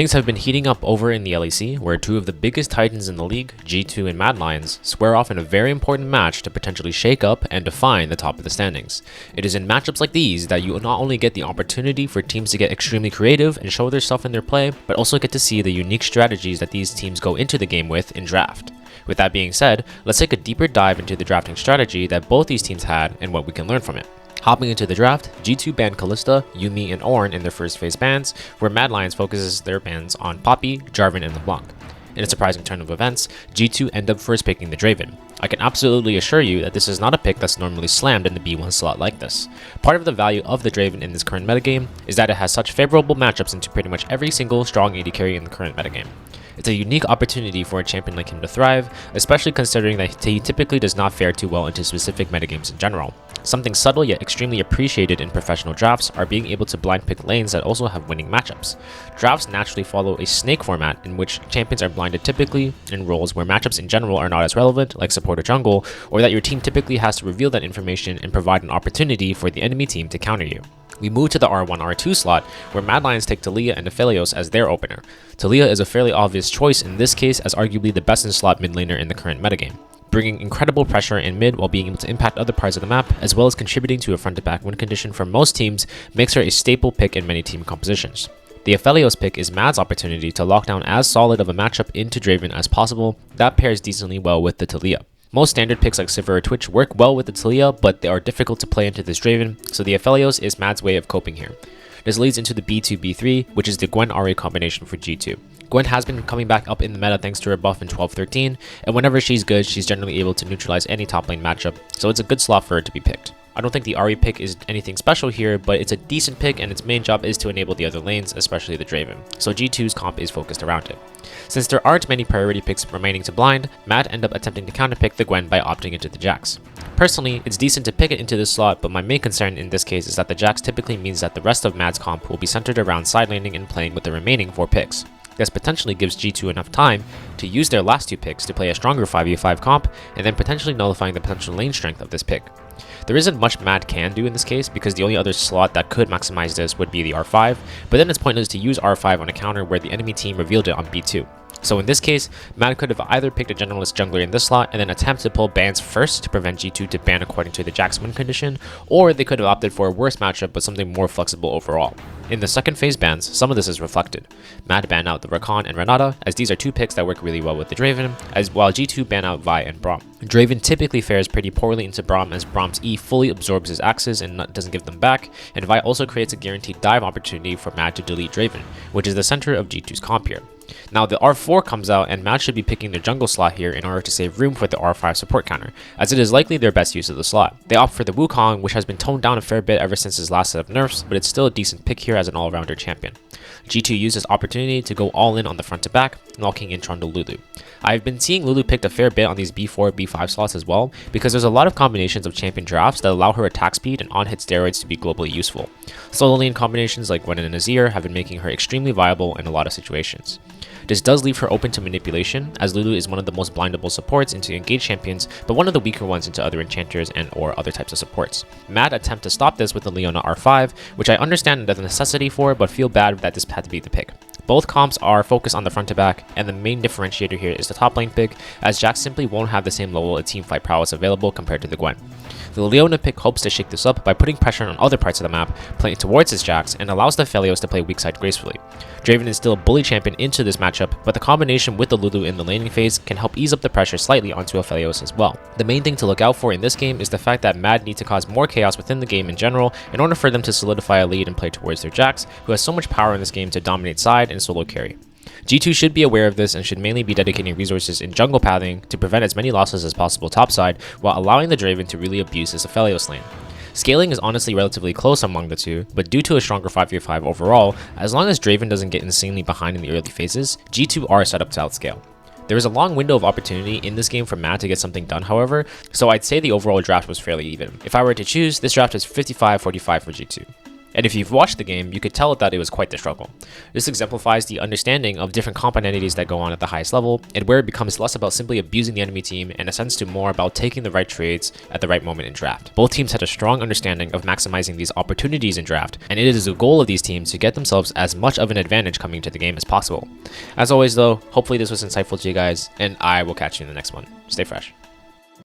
Things have been heating up over in the LEC, where two of the biggest titans in the league, G2 and Mad Lions, square off in a very important match to potentially shake up and define the top of the standings. It is in matchups like these that you not only get the opportunity for teams to get extremely creative and show their stuff in their play, but also get to see the unique strategies that these teams go into the game with in draft. With that being said, let's take a deeper dive into the drafting strategy that both these teams had and what we can learn from it. Hopping into the draft, G2 banned Kalista, Yuumi, and Ornn in their first phase bans, where Mad Lions focuses their bans on Poppy, Jarvan, and LeBlanc. In a surprising turn of events, G2 end up first picking the Draven. I can absolutely assure you that this is not a pick that's normally slammed in the B1 slot like this. Part of the value of the Draven in this current metagame is that it has such favorable matchups into pretty much every single strong AD carry in the current metagame. It's a unique opportunity for a champion like him to thrive, especially considering that he typically does not fare too well into specific metagames in general. Something subtle yet extremely appreciated in professional drafts are being able to blind pick lanes that also have winning matchups. Drafts naturally follow a snake format in which champions are blinded typically in roles where matchups in general are not as relevant, like support or jungle, or that your team typically has to reveal that information and provide an opportunity for the enemy team to counter you. We move to the R1-R2 slot, where Mad Lions take Taliyah and Aphelios as their opener. Taliyah is a fairly obvious choice in this case as arguably the best in slot mid laner in the current metagame, bringing incredible pressure in mid while being able to impact other parts of the map, as well as contributing to a front-to-back win condition for most teams, makes her a staple pick in many team compositions. The Aphelios pick is Mad's opportunity to lock down as solid of a matchup into Draven as possible that pairs decently well with the Taliyah. Most standard picks like Sivir or Twitch work well with the Taliyah, but they are difficult to play into this Draven, so the Aphelios is Mad's way of coping here. This leads into the B2-B3, which is the Gwen-Ahri combination for G2. Gwen has been coming back up in the meta thanks to her buff in 12-13, and whenever she's good, she's generally able to neutralize any top lane matchup, so it's a good slot for her to be picked. I don't think the Ahri pick is anything special here, but it's a decent pick and its main job is to enable the other lanes, especially the Draven, so G2's comp is focused around it. Since there aren't many priority picks remaining to blind, Mad end up attempting to counterpick the Gwen by opting into the Jax. Personally, it's decent to pick it into this slot, but my main concern in this case is that the Jax typically means that the rest of Mad's comp will be centered around side laning and playing with the remaining 4 picks. This potentially gives G2 enough time to use their last 2 picks to play a stronger 5v5 comp, and then potentially nullifying the potential lane strength of this pick. There isn't much Mad can do in this case because the only other slot that could maximize this would be the R5, but then it's pointless to use R5 on a counter where the enemy team revealed it on B2. So in this case, Mad could have either picked a generalist jungler in this slot and then attempt to pull bans first to prevent G2 to ban according to the Jax win condition, or they could have opted for a worse matchup but something more flexible overall. In the second phase bans, some of this is reflected. Mad ban out the Rakan and Renata, as these are 2 picks that work really well with the Draven, as while G2 ban out Vi and Braum. Draven typically fares pretty poorly into Braum as Braum's E fully absorbs his axes and doesn't give them back, and Vi also creates a guaranteed dive opportunity for Mad to delete Draven, which is the center of G2's comp here. Now the R4 comes out and Mad should be picking the jungle slot here in order to save room for the R5 support counter, as it is likely their best use of the slot. They opt for the Wukong, which has been toned down a fair bit ever since his last set of nerfs, but it's still a decent pick here as an all-rounder champion. G2 used this opportunity to go all in on the front to back, locking in Trundle Lulu. I've been seeing Lulu picked a fair bit on these B4, B5 slots as well, because there's a lot of combinations of champion drafts that allow her attack speed and on-hit steroids to be globally useful. Solo lane combinations like Gwen and Azir have been making her extremely viable in a lot of situations. This does leave her open to manipulation, as Lulu is one of the most blindable supports into engaged champions, but one of the weaker ones into other enchanters and or other types of supports. Mad attempt to stop this with the Leona R5, which I understand the necessity for, but feel bad that this had to be the pick. Both comps are focused on the front to back, and the main differentiator here is the top lane pick, as Jax simply won't have the same level of teamfight prowess available compared to the Gwen. The Leona pick hopes to shake this up by putting pressure on other parts of the map, playing towards his Jax, and allows the Aphelios to play weak side gracefully. Draven is still a bully champion into this matchup, but the combination with the Lulu in the laning phase can help ease up the pressure slightly onto Aphelios as well. The main thing to look out for in this game is the fact that Mad need to cause more chaos within the game in general in order for them to solidify a lead and play towards their Jax, who has so much power in this game to dominate side and solo carry. G2 should be aware of this and should mainly be dedicating resources in jungle pathing to prevent as many losses as possible topside, while allowing the Draven to really abuse his Aphelios lane. Scaling is honestly relatively close among the two, but due to a stronger 5v5 overall, as long as Draven doesn't get insanely behind in the early phases, G2 are set up to outscale. There is a long window of opportunity in this game for Mad to get something done, however, so I'd say the overall draft was fairly even. If I were to choose, this draft is 55-45 for G2. and if you've watched the game, you could tell that it was quite the struggle. This exemplifies the understanding of different comp identities that go on at the highest level, and where it becomes less about simply abusing the enemy team and ascends to more about taking the right trades at the right moment in draft. Both teams had a strong understanding of maximizing these opportunities in draft, and it is the goal of these teams to get themselves as much of an advantage coming into the game as possible. As always though, hopefully this was insightful to you guys, and I will catch you in the next one. Stay fresh.